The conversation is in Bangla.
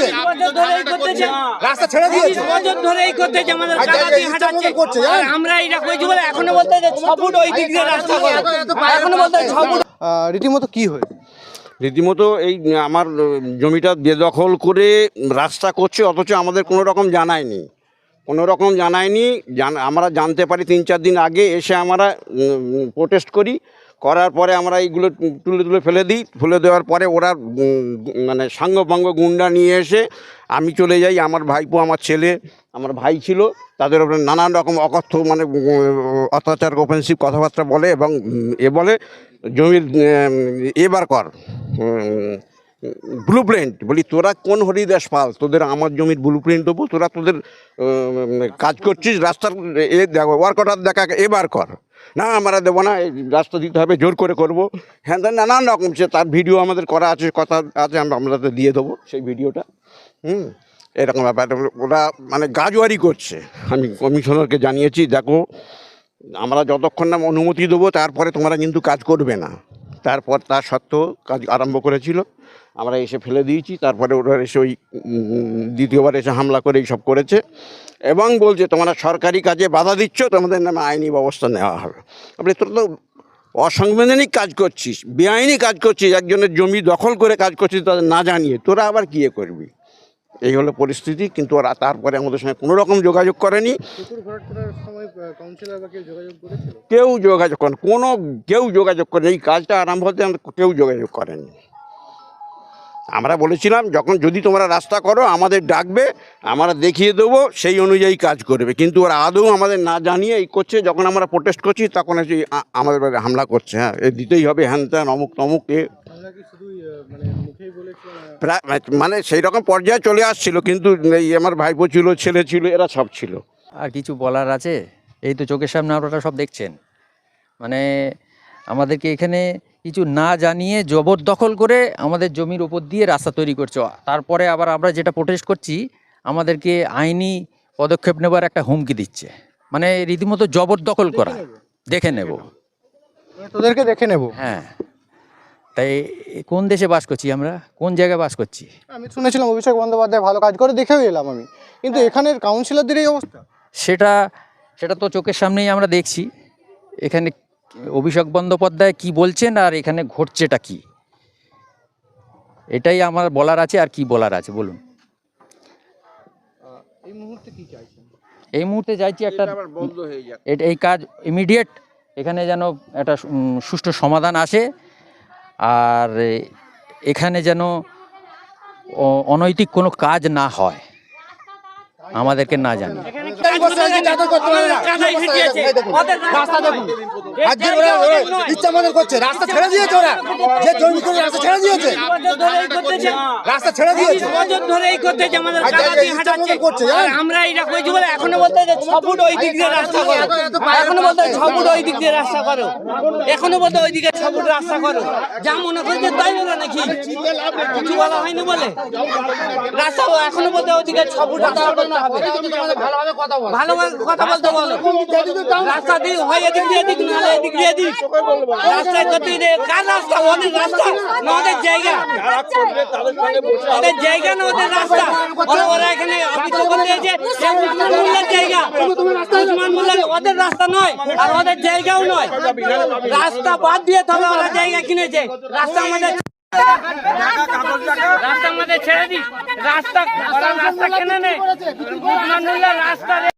দিয়েছে, রাস্তা ছেড়ে দিয়েছে, বছর ধরে এই করতেছে আমাদের টাকা দিয়ে হাঁটাচ্ছে। আর আমরা এইটা কইছি বলে এখনো বলতে যে 6 ফুট ওই দিক দিয়ে রাস্তা করো, এখনো বলতে 6 ফুট। রীতিমতো কি হয়েছে? রীতিমতো এই আমার জমিটা বেদখল করে রাস্তা করছে, অথচ আমাদের কোনো রকম জানায়নি, আমরা জানতে পারি 3-4 দিন আগে এসে আমরা প্রোটেস্ট করার পরে আমরা এইগুলো তুলে ফেলে দেওয়ার পরে ওরা মানে সাঙ্গপাঙ্গ গুন্ডা নিয়ে এসে আমি চলে যাই, আমার ভাইপো, আমার ছেলে, আমার ভাই ছিল, তাদের উপরে নানান রকম অকথ্য মানে অত্যাচার অফেন্সিভ কথাবার্তা বলে এবং বলে জমির এবার কর ব্লু প্রিন্ট। বলি তোরা কোন হরিদাস পাল, তোদের আমার জমির ব্লু প্রিন্ট দেবো, তোরা তোদের কাজ করছিস, রাস্তার ওয়ার্ক অর্ডার দেখা এবার কর। না আমরা দেবো না, এই রাস্তা দিতে হবে, জোর করে করবো, হ্যাঁ নানান রকম। সে তার ভিডিও আমাদের করা আছে, কথা আছে, আমরা দিয়ে দেবো সেই ভিডিওটা। এরকম ব্যাপার ওরা মানে গাজোয়ারি করছে। আমি কমিশনারকে জানিয়েছি, দেখো আমরা যতক্ষণ না অনুমতি দেবো তারপরে তোমরা কিন্তু কাজ করবে না। তারপর তার সত্ত্বেও কাজ আরম্ভ করেছিল, আমরা এসে ফেলে দিয়েছি। তারপরে ওরা এসে ওই দ্বিতীয়বার এসে হামলা করে এইসব করেছে এবং বলছে তোমরা সরকারি কাজে বাধা দিচ্ছ, তোমাদের নামে আইনি ব্যবস্থা নেওয়া হবে। আপনি তোরা তো অসাংবিধানিক কাজ করছিস, বেআইনি কাজ করছিস, একজনের জমি দখল করে কাজ করছিস তাদের না জানিয়ে, তোরা আবার কী করবি? এই হলো পরিস্থিতি। কিন্তু ওরা তারপরে আমাদের সঙ্গে কোনো রকম যোগাযোগ করেনি, কেউ যোগাযোগ করেন, কেউ যোগাযোগ করেনি। এই কাজটা আরম্ভ হতে কেউ যোগাযোগ করেনি। আমরা বলেছিলাম যখন যদি তোমরা রাস্তা করো আমাদের ডাকবে, আমরা দেখিয়ে দেবো, সেই অনুযায়ী কাজ করবে। কিন্তু ওরা আদৌ আমাদের না জানিয়ে এই করছে। যখন আমরা প্রোটেস্ট করছি তখন এসে আমাদের বাড়ি হামলা করছে। হ্যাঁ, এ দিতেই হবে, হ্যান ত্যান অমুক তমুক, প্রায় মানে সেই রকম পর্যায়ে চলে আসছিল। কিন্তু এই আমার ভাইপো ছিল, ছেলে ছিল, এরা সব ছিল। আর কিছু বলার আছে? এই তো চোখের সামনে আপনারা সব দেখছেন। মানে আমাদেরকে এখানে কিছু না জানিয়ে জবরদখল করে আমাদের জমির উপর দিয়ে রাস্তা তৈরি করছে। তারপরে আবার আমরা যেটা প্রোটেস্ট করছি, আমাদেরকে আইনি পদক্ষেপ নেবার একটা হুমকি দিচ্ছে। মানে রীতিমতো জবরদখল করা, দেখে নেব, তোদেরকে দেখে নেব। হ্যাঁ, তাই কোন দেশে বাস করছি আমরা, কোন জায়গায় বাস করছি? আমি শুনেছিলাম অভিষেক বন্দ্যোপাধ্যায় ভালো কাজ করে, দেখেও এলাম আমি, কিন্তু এখানের কাউন্সিলরদের এই অবস্থা। সেটা তো চোখের সামনেই আমরা দেখছি। এখানে অভিষেক বন্দ্যোপাধ্যায় কি বলছেন আর এখানে ঘটছেটা কি, এটাই আমার বলার আছে। আর কি বলার আছে বলুন? এই মুহূর্তে কি চাইছেন? এই মুহূর্তে চাইছি একটা এই কাজ ইমিডিয়েট এখানে যেন একটা সুষ্ঠু সমাধান আসে, আর এখানে যেন অনৈতিক কোনো কাজ না হয়, আমাদেরকে না জানি। ইচ্ছা মনে করছে রাস্তা ছেড়ে দিয়েছে, ওরা যে জমি করে রাস্তা ছেড়ে দিয়েছে, রাস্তা ছেড়ে দিয়েছে, বছর ধরে এই করতেছে আমাদের টাকা দিয়ে হাঁটাচ্ছে। আর আমরা এইটা কইছি বলে এখনো বলতে যে 6 ফুট ওই দিক দিয়ে রাস্তা করো, এখনো বলতে 6 ফুট ওই দিক দিয়ে রাস্তা করো, এখনো বলতে ওই দিকে 6 ফুট রাস্তা করো। যা মনে করছে তাই বলে নাকি কিছু বলা হয়নি বলে রাস্তা এখনো বলতে ওইদিকে 6 ফুট রাস্তা করতে হবে। ভালোভাবে কথা বলতে বলো, রাস্তা দিয়ে হয় এদিক দিয়ে দিক, নাহলে এদিক দিয়ে দিক, রাস্তায় করতে কার রাস্তা? ওদের রাস্তা না ওদের জায়গা, ওদের জায়গা না ওদের রাস্তা। ওরা এখানে অভিযোগ করতে এসেছে উসমান মোল্লার জায়গা, উসমান মোল্লার ওদের রাস্তা নয় আর ওদের জায়গাও নয়। রাস্তা বাদ দিয়ে তবে ওরা জায়গা কিনেছে। রাস্তা আমাদের ছেড়ে দিই, রাস্তা কেনে নেই উসমান মোল্লার রাস্তা।